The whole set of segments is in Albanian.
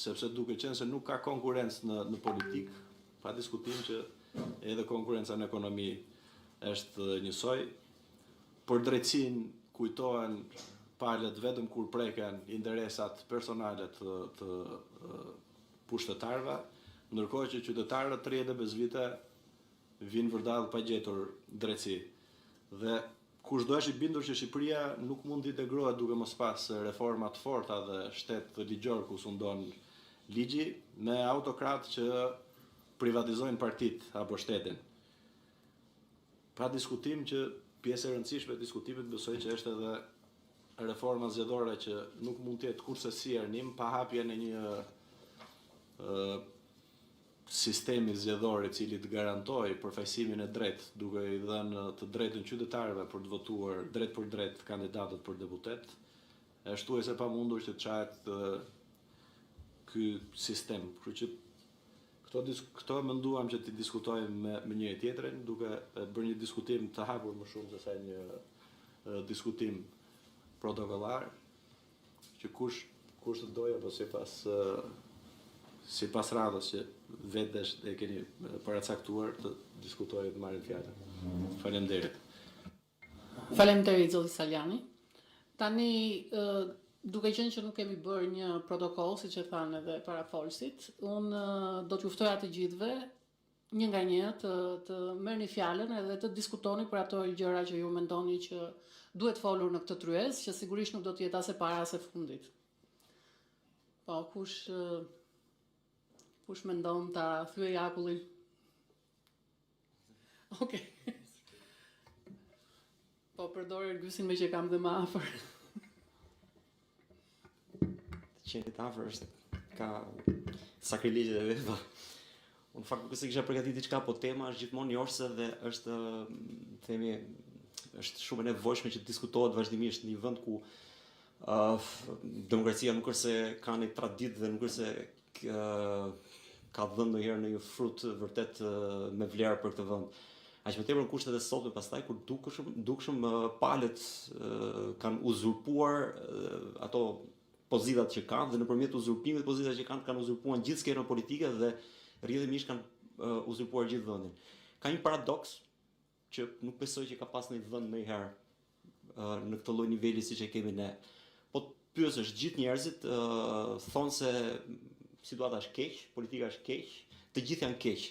sepse duke qenë se nuk ka konkurrencë në politikë, pa diskutim që edhe konkurenca në ekonomi është njësoj. Për drejtësinë kujtohen palët vetëm kur preken interesat personale të pushtetarëve, ndërkohë që qytetarët 30 vite vinë vërdallë pa gjetur drejtësi. Dhe kushdo është i bindur që Shqipëria nuk mund të integrohet duke mos pas reforma të forta dhe shtet ligjor ku sundon ligji me autokratë që privatizojnë partitë apo shtetin. Pa diskutim që pjesë e rëndësishme e diskutimit besoj që është edhe reforma zgjedhore që nuk mund të jetë kurse si arnim pa hapjen e një sistemi zgjedhor i cili të garantoj përfaqësimin e drejtë duke i dhënë të drejtën qytetarëve për të votuar drejt për drejt kandidatët për deputet, është thuajse pamundur që të çahet ky sistem. Kështu që këto menduam që të diskutojmë me njëri tjetrin, duke bërë një diskutim të hapur më shumë se sa një diskutim protokollar, që kush të dojë apo sipas radhës që vetesh e keni paracaktuar të diskutojë të marrin fjalën. Faleminderit. Faleminderit zoti Saljani. Tani duke qenë që nuk kemi bërë një protokoll, siç e thanë edhe parafolësit, unë do t'ju ftoja të gjithëve një nga një të merrni fjalën edhe të diskutoni për ato gjëra që ju mendoni që duhet folur në këtë tryezë, që sigurisht nuk do të jetë as e para as e fundit. Po, kush mendon ta thyej akullin? Okej. Po përdor ergysin me që kam dhe më afër. Qenit afër është ka sakrilegje dhe veta. Unë fakt nuk e kisha përgatitur diçka, po tema është gjithmonë jorse dhe është themi është shumë e nevojshme që të diskutohet vazhdimisht në një vend ku demokracia nuk është se ka një traditë dhe nuk është se ka dhënë ndonjëherë në një frut vërtet me vlerë për këtë vend. Aq më tepër në kushtet e sotme pastaj kur dukshëm palët kanë uzurpuar ato pozitat që kanë dhe nëpërmjet uzurpimit pozitat që kanë uzurpuar gjithë skenën politike dhe rrjedhimisht kanë uzurpuar gjithë vendin. Ka një paradoks që nuk besoj që ka pas në vend ndonjëherë në këtë lloj niveli siç e kemi ne. Po pyesësh gjithë njerëzit thonë se situata është keq, politika është keq, të gjithë janë keq.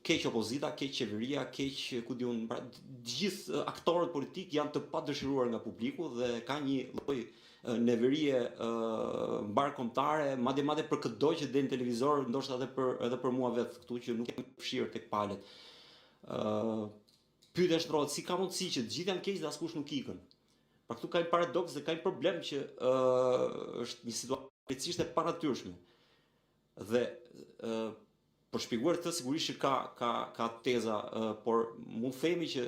Keq opozita, keq qeveria, keq ku diun, pra gjithë aktorët politik janë të padëshiruar nga publiku dhe ka një lloj neverie mbarkombëtare, madje për çdo që del në televizor, ndoshta edhe për mua vetë këtu që nuk jam fshirë tek palët. Pyetja shtrohet si ka mundësi që të gjithë janë keq dhe askush nuk ikën. Pra këtu ka një paradoks dhe ka një problem që është një situatë krejtësisht e panatyrshme. Dhe për shpjeguar këtë sigurisht që ka teza, por mund themi që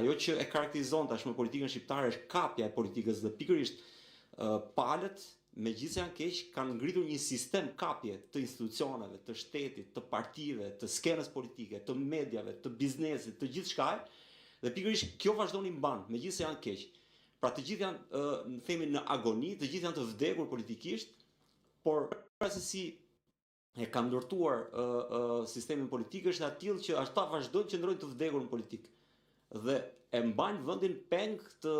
ajo që e karakterizon tashmë politikën shqiptare është kapja e politikës dhe pikërisht palët, megjithëse janë keq, kanë ngritur një sistem kapje të institucioneve, të shtetit, të partive, të skenës politike, të mediave, të biznesit, të gjithë shkaj, dhe pikërisht kjo vazhdoni mban, megjithëse janë keq. Pra të gjithë janë, themi në agoni, të gjithë janë të vdekur politikisht, por se si e ka ndërtuar sistemin politik është atill që ata vazhdojnë të qëndrojnë të vdekur në politikë dhe e mbajnë vendin peng të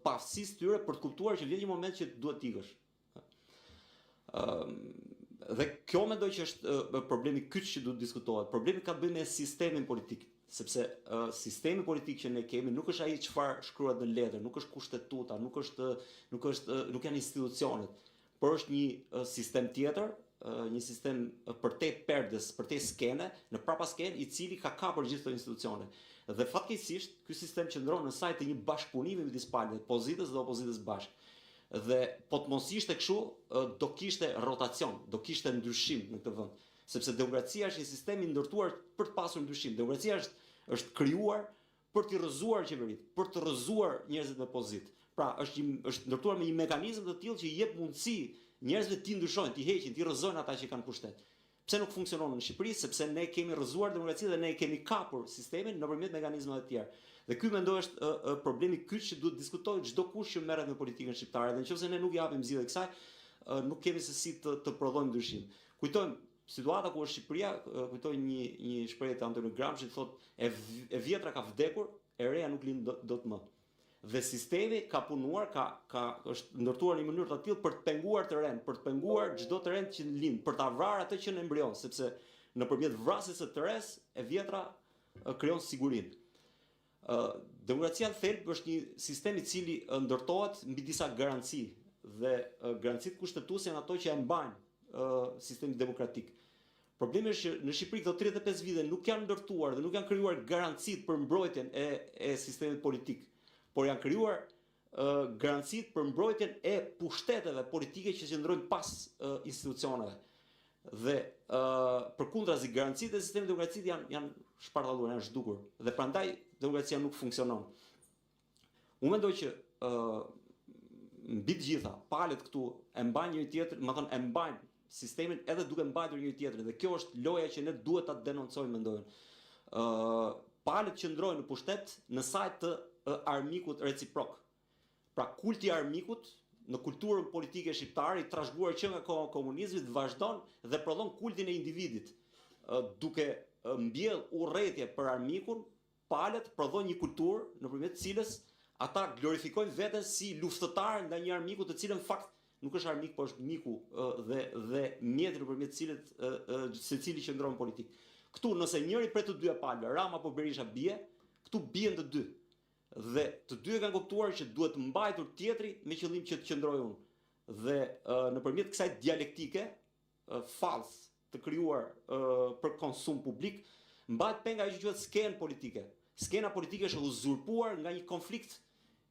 pafësisë tyre për të kuptuar që vjen një moment që duhet ikësh. Dhe kjo mendoj që është problemi kyç që duhet diskutohet. Problemi ka të bëjë me sistemin politik, sepse sistemi politik që ne kemi nuk është ai çfarë shkruhet në letër, nuk është kushtetuta, nuk janë institucionet, por është një sistem tjetër, një sistem për te perdes, për te skene, në prapa skenë i cili ka kapur gjithë këto institucione. Dhe fatkeqësisht, ky sistem qëndron në saj të një bashkëpunimi midis palëve, pozitës dhe opozitës bashkë. Dhe po të mos ishte kështu, do kishte rotacion, do kishte ndryshim në këtë vend, sepse demokracia është një sistem i ndërtuar për të pasur ndryshim. Demokracia është krijuar për të rrëzuar qeveritë, për të rrëzuar njerëzit me pozitë. Pra, është ndërtuar me një mekanizëm të tillë që i jep mundësi njerëzve të ndryshojnë, të heqin, të rrëzojnë ata që kanë pushtet. Pse nuk funksionon në Shqipëri? Sepse ne kemi rrëzuar demokracinë dhe ne kemi kapur sistemin nëpërmjet mekanizmave të tjera. Dhe ky mendoj është problemi kyç që duhet diskutojë çdo kush që merret me politikën shqiptare. Dhe nëse ne nuk japim zgjidhje kësaj, nuk kemi se si të prodhojmë ndryshim. Kujtojmë situata ku është Shqipëria, kujtoj një shprehje të Antonio Gramsci, thotë e vjetra ka vdekur, e reja nuk lind dot më. Dhe sistemi ka punuar, është ndërtuar në një mënyrë të tillë për të penguar të ren, për të penguar çdo të ren që lind, për ta vrarë atë që në embrion, sepse nëpërmjet vrasjes së të res, e vjetra krijon sigurinë. Demokracia në thelb është një sistem i cili ndërtohet mbi disa garanci, dhe garancitë kushtetuese janë ato që e mbajnë sistemin demokratik. Problemi është që në Shqipëri këto 35 vite nuk janë ndërtuar dhe nuk janë krijuar garancitë për mbrojtjen e sistemit politik, por janë krijuar garancitë për mbrojtjen e pushteteve politike që qëndrojnë pas institucioneve. Dhe përkundrazi garancitë e sistemit demokratik janë shpartalluar, janë zhdukur, dhe prandaj demokracia nuk funksionon. Unë mendoj që mbi të gjitha palët këtu e mbajnë njëri tjetrin, më thënë e mbajnë sistemin edhe duke mbajtur njëri tjetrin, dhe kjo është loja që ne duhet ta denoncojmë, mendojnë. Palët qëndrojnë në pushtet në sajt të armikut reciprok. Pra kulti i armikut në kulturën politike shqiptare i trashëguar që nga koha e komunizmit vazhdon dhe prodhon kultin e individit. Duke mbjell urrëtie për armikun, palët prodhojnë një kulturë nëpërmjet të cilës ata glorifikojnë veten si luftëtar nga një armiku të cilën fakt nuk është armik, por është miku dhe mjeti nëpërmjet të cilit secili qëndron politik. Këtu nëse njëri prej të dy palëve, Rama apo Berisha bie, këtu bien të dy. Dhe të dy kanë kuptuar që duhet mbajtur tjetri me qëllim që të qëndrojë unë. Dhe nëpërmjet kësaj dialektike fals të krijuar për konsum publik, mbahet penga ajo që quhet skenë politike. Skena politike është uzurpuar nga një konflikt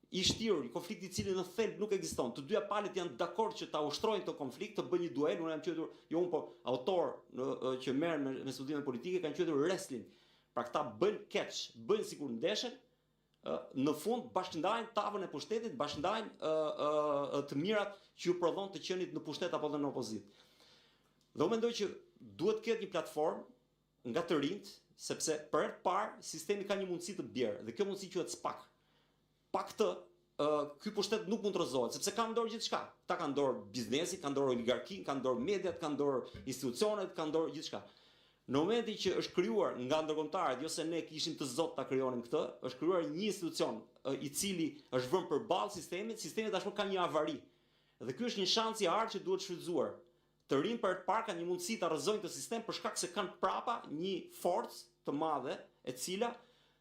i shtirur, një konflikt i cili në thelb nuk ekziston. Të dyja palët janë dakord që ta ushtrojnë këtë konflikt, të bëjnë një duel. Unë jam quajtur, jo unë, po autor që merren me studime politike kanë quajtur wrestling. Pra këta bëjnë catch, bëjnë sikur ndeshen, në fund bashkëndajnë tavën e pushtetit, bashkëndajnë të mirat që ju prodhon të qenit në pushtet apo dhe në opozitë. Dhe unë mendoj që duhet të ketë një platformë nga të rinjt, sepse për herë të parë sistemi ka një mundësi të bjerë, dhe kjo mundësi quhet SPAK. Pa këtë, ky pushtet nuk mund të rrëzohet, sepse ka në dorë gjithçka. Ta ka në dorë biznesi, ka në dorë oligarkin, ka në dorë mediat, ka në dorë institucionet, ka në dorë gjithçka. Në momentin që është krijuar nga ndërkombëtarët, jo se ne kishim të zot ta krijonim këtë, është krijuar një institucion i cili është vënë përballë sistemit, sistemi tashmë ka një avari. Dhe ky është një shans i artë që duhet shfrytzuar. Të rinë për të parë kanë një mundësi ta rrëzojnë këtë sistem për shkak se kanë prapa një forcë të madhe e cila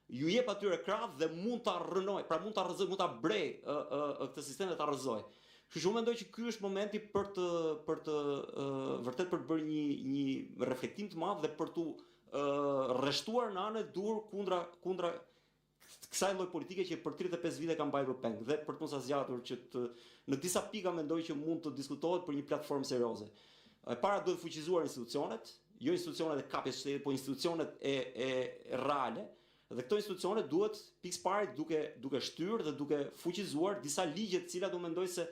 ju jep atyre krah dhe mund ta rrënoj, pra mund ta rrëzoj, mund ta brej këtë sistem dhe ta rrëzoj. Kështu që unë mendoj që ky është momenti për të vërtet për të bërë një reflektim të madh dhe për tu rreshtuar në anën e dur kundra kësaj lloj politike që për 35 vite ka mbajtur peng, dhe për të mos zgjatur që në disa pika mendoj që mund të diskutohet për një platformë serioze. E para duhet fuqizuar institucionet, jo institucionet e kapjes shtetit, po institucionet e reale. Dhe këto institucione duhet pikë parë duke shtyrë dhe duke fuqizuar disa ligje të cilat unë mendoj se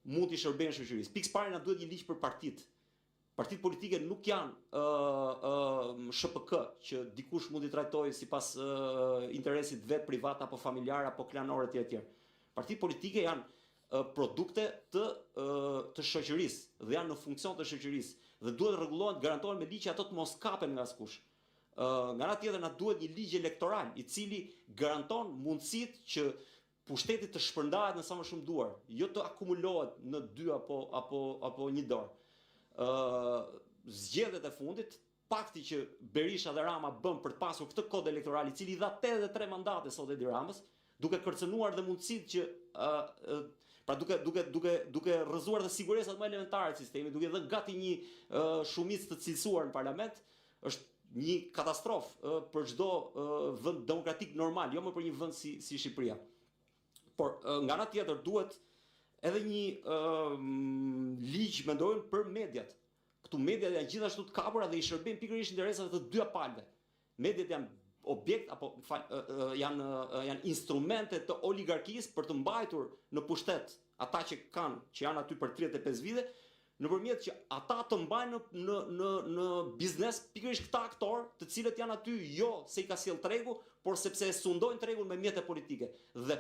mund t'i shërbejnë shoqërisë. Pikë parë na duhet një ligj për partitë. Partitë politike nuk janë SHPK që dikush mund t'i trajtojë sipas interesit vet privat apo familjar apo klanor etj. Partitë politike janë produkte të shoqërisë dhe janë në funksion të shoqërisë dhe duhet rregullohen, garantohen me ligj që ato të mos kapen nga askush. Nga ana tjetër na duhet një ligj elektoral i cili garanton mundësitë që pushteti të shpërndahet në sa më shumë duar, jo të akumulohet në 2 apo një dorë. Zgjedhjet e fundit, pakti që Berisha dhe Rama bën për të pasur këtë kod elektoral i cili dha 83 mandate sot Edi Ramës, duke kërcënuar dhe mundësitë që pra duke rrëzuar dhe sigurisat më elementare të sistemit, duke dhënë gati një shumicë të cilësuar në parlament, është një katastrofë për çdo vend demokratik normal, jo më për një vend si Shqipëria. Por nga ana tjetër duhet edhe një ligj mendojnë për mediat. Këtu mediat janë gjithashtu të kapura dhe i shërbejnë pikërisht interesave të dyja palëve. Mediat janë objekt apo janë instrumente të oligarkisë për të mbajtur në pushtet ata që janë aty për 35 vite, nëpërmjet që ata të mbajnë në biznes pikërisht këta aktorë, të cilët janë aty jo se i ka sjell tregu, por sepse e sundojnë tregun me mjete politike. Dhe